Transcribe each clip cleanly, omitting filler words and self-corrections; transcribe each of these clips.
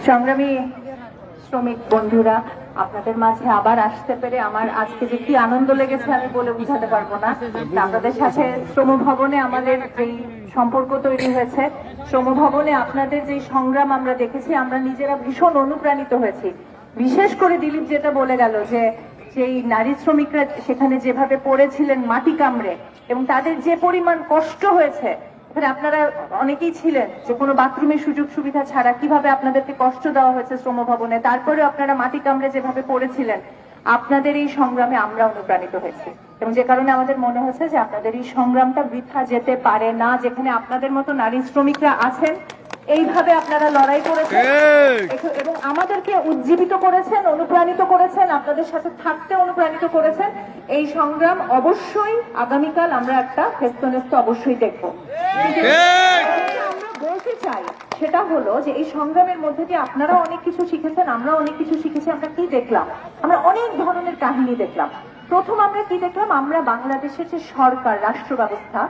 সংগ্রামী শ্রমিক বন্ধুরা, আপনাদের মাঝে আবার আসতে পেরে আমার আজকে যে কি আনন্দ লেগেছে আমি বলে বুঝাতে পারবো না। আপনাদের সাথে শ্রম ভবনে আমাদের যেই সম্পর্ক তৈরি হয়েছে, শ্রম ভবনে আপনাদের যে সংগ্রাম আমরা দেখেছি, আমরা নিজেরা ভীষণ অনুপ্রাণিত হয়েছি। বিশেষ করে দিলীপ যেটা বলে গেল যে সেই নারী শ্রমিকরা সেখানে যেভাবে পড়েছিলেন মাটি কামড়ে, এবং তাদের যে পরিমাণ কষ্ট হয়েছে, আপনারা অনেকেই ছিলেন যে কোনো বাথরুমের সুযোগ সুবিধা ছাড়া কিভাবে আপনাদেরকে কষ্ট দেওয়া হয়েছে শ্রম ভবনে, তারপরে আপনারা মাটি কামড়ে যেভাবে পড়েছিলেন, আপনাদের এই সংগ্রামে আমরা অনুপ্রাণিত হয়েছি। এবং যে কারণে আমাদের মনে হচ্ছে যে আপনাদের এই সংগ্রামটা বৃথা যেতে পারে না। যেখানে আপনাদের মতো নারী শ্রমিকরা আছেন, এইভাবে আপনারা লড়াই করেছেন এবং আমাদেরকে উজ্জীবিত করেছেন, অনুপ্রাণিত করেছেন, আপনাদের সাথে থাকতে অনুপ্রাণিত করেছেন। এই সংগ্রাম অবশ্যই আগামীকাল আমরা একটা হেস্তনেস্ত অবশ্যই দেখব। আমরা বলতে চাই সেটা হলো যে এই সংগ্রামের মধ্যে দিয়ে আপনারা অনেক কিছু শিখেছেন, আমরা অনেক কিছু শিখেছি। আমরা কি দেখলাম? আমরা অনেক ধরনের কাহিনী দেখলাম। প্রথম আমরা কি দেখলাম? আমরা বাংলাদেশের যে সরকার, রাষ্ট্র ব্যবস্থা,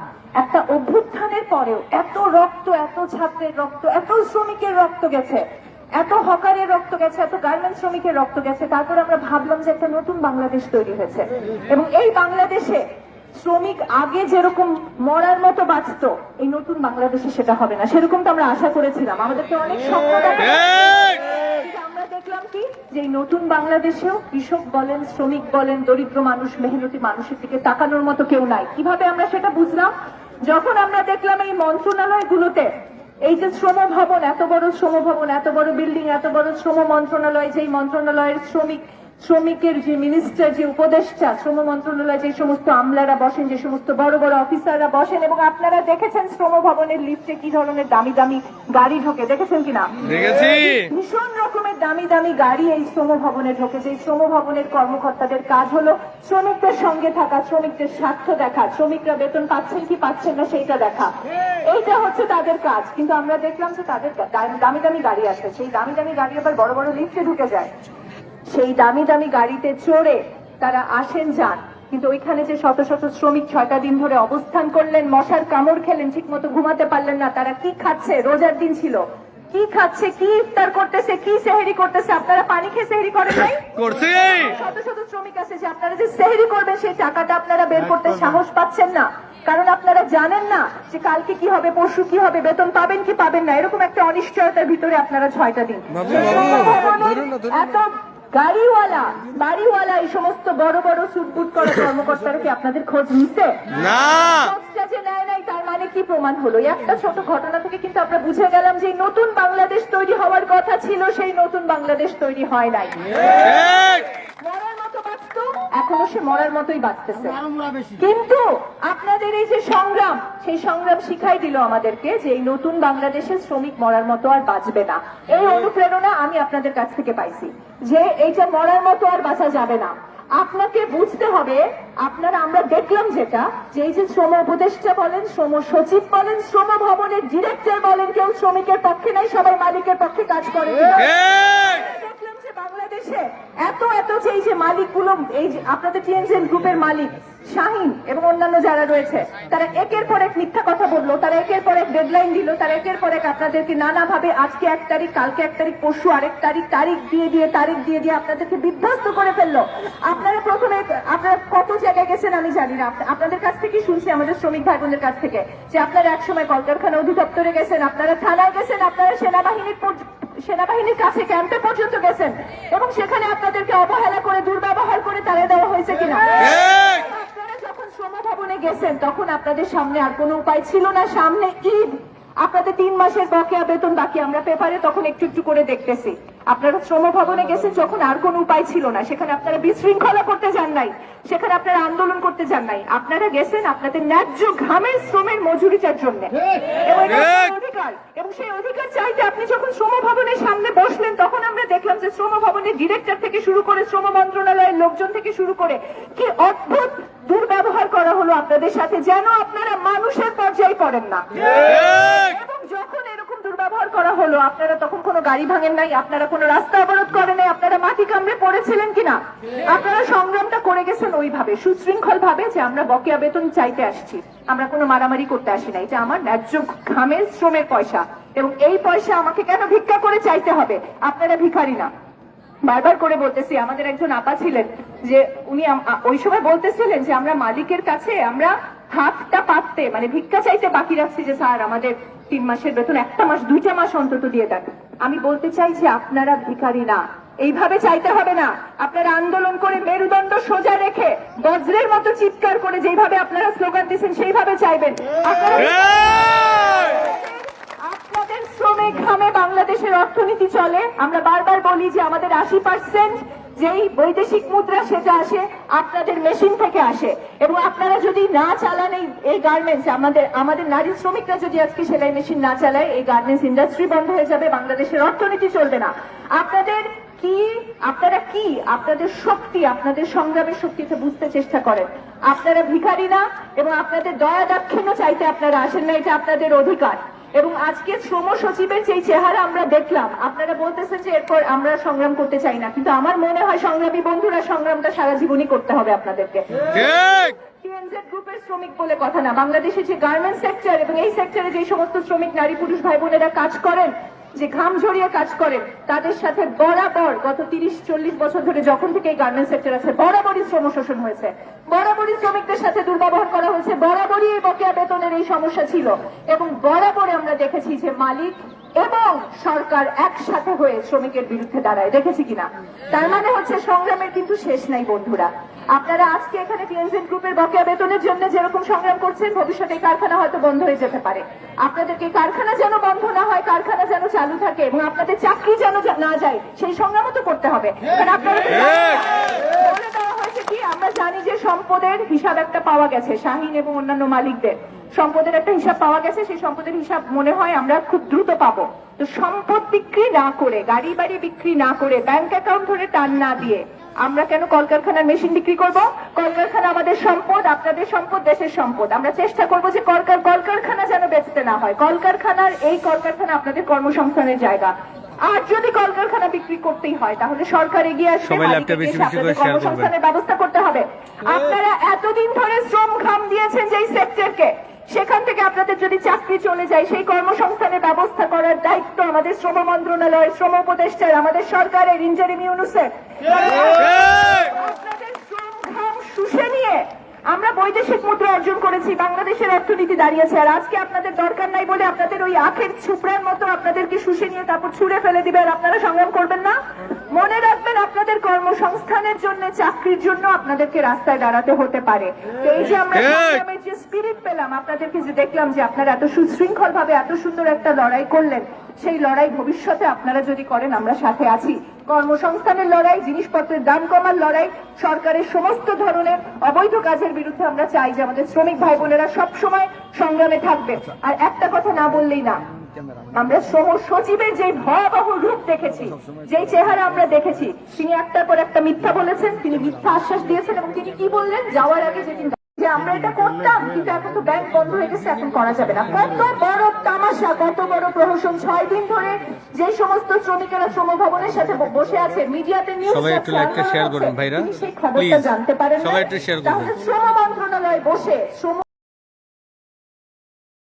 একটা অভ্যুত্থানের পরেও এত রক্ত, এত ছাত্রের রক্ত, এত শ্রমিকের রক্ত গেছে, এত হকারের রক্ত গেছে, এত গার্মেন্টস শ্রমিকের রক্ত গেছে, তারপর আমরা ভাবলাম যে একটা নতুন বাংলাদেশ তৈরি হয়েছে। এবং এই বাংলাদেশে শ্রমিক আগে যেরকম মরার মতো বাঁচত, এই নতুন বাংলাদেশে সেটা হবে না। সেরকম তো আমরা আশা করেছিলাম। আমাদেরকে অনেক স্বপ্ন আমরা দেখলাম কি যে এই নতুন বাংলাদেশেও কৃষক বলেন, শ্রমিক বলেন, দরিদ্র মানুষ, মেহনতি মানুষের দিকে তাকানোর মতো কেউ নাই। কিভাবে আমরা সেটা বুঝলাম? যখন আমরা দেখলাম এই মন্ত্রণালয়গুলোতে, এই যে শ্রম ভবন, এত বড় শ্রম ভবন, এত বড় বিল্ডিং, এত বড় শ্রম মন্ত্রণালয়, যেই মন্ত্রণালয়ের শ্রমিকের যে মিনিস্টার, যে উপদেষ্টা, শ্রম মন্ত্রণালয়ে যে সমস্ত আমলারা বসেন, যে সমস্ত বড় বড় অফিসাররা বসেন, এবং আপনারা দেখেছেন শ্রম ভবনের লিফটে কি ধরনের দামি দামি গাড়ি ঢোকে, দেখেছেন কিনা? ভীষণ রকমের দামি দামি গাড়ি এই শ্রম ভবনে ঢোকেছে। এই শ্রম ভবনের কর্মকর্তাদের কাজ হলো শ্রমিকদের সঙ্গে থাকা, শ্রমিকদের স্বার্থ দেখা, শ্রমিকরা বেতন পাচ্ছেন কি পাচ্ছেন না সেইটা দেখা, এইটা হচ্ছে তাদের কাজ। কিন্তু আমরা দেখলাম যে তাদের দামি দামি গাড়ি আছে, সেই দামি দামি গাড়ি আবার বড় বড় লিফটে ঢুকে যায়। সেই দামি দামি গাড়িতে চড়ে তারা আসেন যান, কিন্তু ওইখানে যে শত শত শ্রমিক 6টা দিন ধরে অবস্থান করলেন, মশার কামড় খেলেন, ঠিক মতো ঘুমাতে পারলেন না, তারা কি খাচ্ছে? রোজার দিন ছিল, কি খাচ্ছে, কি ইফতার করতেছে, কি সেহরি করতেছে? আপনারা পানি খেয়ে সেহরি করেন নাই? শত শত শ্রমিক আছে যে আপনারা যে সেহরি করবেন সেই টাকাটা আপনারা বের করতে সাহস পাচ্ছেন না, কারণ আপনারা জানেন না যে কালকে কি হবে, পরশু কি হবে, বেতন পাবেন কি পাবেন না, এরকম একটা অনিশ্চয়তার ভিতরে আপনারা 6টা দিন। এত বাড়িওয়ালা এই সমস্ত বড় বড় সুটবুট করা কর্মকর্তারা কি আপনাদের খোঁজ নিচ্ছে? না। খোঁজটা যে নেয় নাই, তার মানে কি প্রমাণ হলো? একটা ছোট ঘটনা থেকে কিন্তু আমরা বুঝে গেলাম যে নতুন বাংলাদেশ তৈরি হওয়ার কথা ছিল, সেই নতুন বাংলাদেশ তৈরি হয় নাই। মরার মতো বাঁচত, এখনো সে মরার মতোই বাঁচতেছে। কিন্তু আপনাদের এই যে সংগ্রাম, সেই সংগ্রাম শিখাই দিল আমাদেরকে যে এই নতুন বাংলাদেশে শ্রমিক মরার মতো আর বাঁচবে না। এই অনুপ্রেরণা আমি আপনাদের কাছ থেকে পাইছি যে এইটা মরার মতো আর বাঁচা যাবে না। আপনাকে বুঝতে হবে, আমরা দেখলাম যেটা, যে এই যে শ্রম উপদেষ্টা বলেন, শ্রম সচিব বলেন, শ্রম ভবনের ডিরেক্টর বলেন, কেউ শ্রমিকের পক্ষে নাই, সবাই মালিকের পক্ষে কাজ করে। দেখলাম যে বাংলাদেশে এত এত যে এই যে মালিকগুলো, এই যে আপনাদের টিএনজেড গ্রুপের মালিক শাহিন এবং অন্যান্য যারা রয়েছে, তারা একের পর এক মিথ্যা কথা বললো, তারা একের পর এক ডেডলাইন দিল, তারা একের পর এক আপনাদেরকে নানাভাবে আজকে 1 তারিখ, কালকে 1 তারিখ, পরশু আরেক তারিখ, তারিখ দিয়ে আপনাদেরকে বিধ্বস্ত করে ফেললো। আপনারা প্রথমে আপনারা কত জায়গায় গেছেন আমি জানি না, আপনাদের কাছ থেকে শুনছি, আমাদের শ্রমিক ভাই বোনদের কাছ থেকে, যে আপনারা একসময় কলকারখানা অধিদপ্তরে গেছেন, আপনারা থানায় গেছেন, আপনারা সেনাবাহিনীর কাছে ক্যাম্পে পর্যন্ত গেছেন, এবং সেখানে আপনাদেরকে অবহেলা করে, দুর্ব্যবহার করে তাড়া দেওয়া হয়েছে কিনা? আপনারা যখন শ্রম ভবনে গেছেন তখন আপনাদের সামনে আর কোনো উপায় ছিল না। সামনে ঈদ, আপনাদের 3 মাসের বকেয়া বেতন বাকি, আমরা পেপারে তখন একটু একটু করে দেখতেছি। আপনারা শ্রম ভবনে গেছেন যখন আর কোনো উপায় ছিল না, সেখানে আপনারা বিশৃঙ্খলা করতে যান নাই, সেখানে আপনারা আন্দোলন করতে যান নাই, আপনারা গেছেন আপনাদের ন্যায্য ঘামের শ্রমের মজুরিটার জন্য, এবং সেই অধিকার চাইতে আপনি যখন শ্রম ভবনের সামনে বসলেন, তখন আমরা দেখলাম যে শ্রম ভবনের ডিরেক্টর থেকে শুরু করে, শ্রম মন্ত্রণালয়ের লোকজন থেকে শুরু করে, কি অদ্ভুত দুর্ব্যবহার করা হলো আপনাদের সাথে, যেন আপনারা মানুষের পর্যায়ে পড়েন না। এবং যখন এরকম দুর্ব্যবহার দুর্ব্যবহার করা হলো, আপনারা তখন কোনো গাড়ি ভাঙেন নাই, আপনারা কোনো রাস্তা অবরোধ করেন নাই, আপনারা মাটি কামড়ে পড়েছিলেন কিনা? আপনারা সংগ্রামটা করে গেছেন ওইভাবে সুশৃঙ্খল ভাবে যে আমরা বকেয়া বেতন চাইতে আসছি, আমরা কোনো মারামারি করতে আসি না, এটা আমার ন্যায্য ঘামের শ্রমের পয়সা এবং এই পয়সা আমাকে কেন ভিক্ষা করে চাইতে হবে? আপনারা ভিখারি না। বারবার করে বলতেছি, আমাদের একজন আপা ছিলেন যে উনি ওই সময় বলতেছিলেন যে আমরা মালিকের কাছে আমরা হাতটা পাততে মানে ভিক্ষা চাইতে বাকি রাখছি যে স্যার আমাদের 3 মাসের বেতন 1টা মাস 2টা মাস অন্তত দিয়ে দেন। আমি বলতে চাই যে আপনারা ভিখারি না, এইভাবে চাইতে হবে না। আপনারা আন্দোলন করে মেরুদণ্ড সোজা রেখে বজ্রের মতো চিৎকার করে যেভাবে আপনারা স্লোগান দিচ্ছেন সেইভাবে চাইবেন। আপনাদের শ্রমে ঘামে বাংলাদেশের অর্থনীতি চলে। আমরা বারবার বলি যে আমাদের 80% যেই বৈদেশিক মুদ্রা সেটা আসে আপনাদের মেশিন থেকে আসে এবং আপনারা যদি না চালান এই গার্মেন্টস, আমাদের নারী শ্রমিকরা যদি আজকে সেলাই মেশিন না চালায় এই গার্মেন্টস ইন্ডাস্ট্রি বন্ধ হয়ে যাবে, বাংলাদেশের অর্থনীতি চলবে না। আপনারা কি আপনাদের শক্তি, আপনাদের সংগ্রামের শক্তিতে বুঝতে চেষ্টা করেন। আপনারা ভিখারি না এবং আপনাদের দয়া দাক্ষিণ্য চাইতে আপনারা আসেন না, এটা আপনাদের অধিকার। এবং আজকে শ্রম সচিবের যে চেহারা আমরা দেখলাম, আপনারা বলতেছেন যে এরপর আমরা সংগ্রাম করতে চাই না, কিন্তু আমার মনে হয় সংগ্রামী বন্ধুরা সংগ্রামটা সারা জীবনই করতে হবে আপনাদেরকে। টিএনজেড গ্রুপের শ্রমিক বলে কথা না, বাংলাদেশের যে গার্মেন্টস সেক্টর এবং এই সেক্টরে যে সমস্ত শ্রমিক নারী পুরুষ ভাই বোনেরা কাজ করেন, যে ঘাম ঝরিয়ে কাজ করেন, তাদের সাথে বরাবর গত 30-40 বছর ধরে যখন থেকে এই গার্মেন্টস সেক্টর আছে বরাবরই শ্রম শোষণ হয়েছে, বরাবরই শ্রমিকদের সাথে দুর্ব্যবহার করা হয়েছে, বরাবরই এই বকেয়া বেতনের এই সমস্যা ছিল এবং বরাবর আমরা দেখেছি যে মালিক এবং সরকার একসাথে হয়ে শ্রমিকের বিরুদ্ধে দাঁড়ায়, দেখেছি কিনা? তার মানে হচ্ছে সংগ্রামের কিন্তু শেষ নাই বন্ধুরা। আপনারা আজকে এখানে টিএনজেড গ্রুপের বকেয়া বেতনের জন্য যেরকম সংগ্রাম করছেন, ভবিষ্যতে কারখানা হয়তো বন্ধ হয়ে যেতে পারে। আপনাদেরকে কারখানা যেন বন্ধ না হয়, কারখানা যেন চালু থাকে এবং আপনাদের চাকরি যেন না যায়, সেই সংগ্রামও তো করতে হবে। কারণ আপনারা বলে দেওয়া হয়েছে কি, আমরা জানি যে সম্পদের হিসাব একটা পাওয়া গেছে, শাহীন এবং অন্যান্য মালিকদের সম্পদের একটা হিসাব পাওয়া গেছে, সেই সম্পদের হিসাব মনে হয় আমরা খুব দ্রুত পাবো। তো সম্পদ বিক্রি না করে, গাড়ি বাড়ি বিক্রি না করে, ব্যাংক অ্যাকাউন্ট ধরে টান না দিয়ে আমরা কেন কলকারখানার মেশিন বিক্রি করব? কলকারখানা আমাদের সম্পদ, আপনাদের সম্পদ, দেশের সম্পদ। আমরা চেষ্টা করবো যে কলকারখানা যেন বেচতে না হয়, কলকারখানা আপনাদের কর্মসংস্থানের জায়গা। আর যদি কলকারখানা বিক্রি করতেই হয় তাহলে সরকার এগিয়ে আসবে, কর্মসংস্থানের ব্যবস্থা করতে হবে। আপনারা এতদিন ধরে শ্রম ঘাম দিয়েছেন যেই সেক্টরকে, সেখান থেকে আপনাদের যদি চাকরি চলে যায়, সেই কর্মসংস্থানের ব্যবস্থা করার দায়িত্ব আমাদের শ্রম মন্ত্রণালয়ের, শ্রম উপদেষ্টার, আমাদের সরকারের, ইন্টারিম ইউনুসের। আপনাদের শ্রম ঘাম শুষে নিয়ে আমরা বৈদেশিক মুদ্রা অর্জন করেছি, বাংলাদেশের অর্থনীতি দাঁড়িয়েছে। আর আজকে আপনাদের দরকার নাই বলে আপনাদের ওই আখের ছুপড়ার মতো আপনাদেরকে শুষে নিয়ে তারপর ছুঁড়ে ফেলে দিবে আর আপনারা সংগ্রাম করবেন না। মনে রাখবেন, আপনাদের কর্মসংস্থানের জন্য, চাকরির জন্য আপনাদেরকে রাস্তায় দাঁড়াতে হতে পারে। এই যে আমরা সংগ্রামের যে স্পিরিট পেলাম, আপনাদেরকে যে দেখলাম যে আপনারা এত সুশৃঙ্খল ভাবে এত সুন্দর একটা লড়াই করলেন, সেই লড়াই ভবিষ্যতে আপনারা যদি করেন আমরা সাথে আছি। কর্মসংস্থানের লড়াই, জিনিসপত্রের দাম কমার লড়াই, সরকারের সমস্ত ধরনের অবৈধ কাজের বিরুদ্ধে আমরা চাই যে আমাদের শ্রমিক ভাই বোনেরা সবসময় সংগ্রামে থাকবে। আর একটা কথা না বললেই না, আমরা শ্রম সচিবের যে ভয়াবহ রূপ দেখেছি, যে চেহারা আমরা দেখেছি, তিনি একটার পর একটা মিথ্যা বলেছেন, তিনি মিথ্যা আশ্বাস দিয়েছেন এবং তিনি কি বললেন যাওয়ার আগে, যেদিন যে আমরা এটা করতাম কিন্তু এখন তো ব্যাংক বন্ধ হয়ে গেছে, এখন করা যাবে না। কত বড় তামাশা, কত বড় প্রহসন! 6 দিন ধরে যে সমস্ত শ্রমিকেরা শ্রম ভবনের সাথে বসে আছে, মিডিয়াতে নিউজ সেই খবরটা জানতে পারেন, তাহলে শ্রম মন্ত্রণালয় বসে শ্রম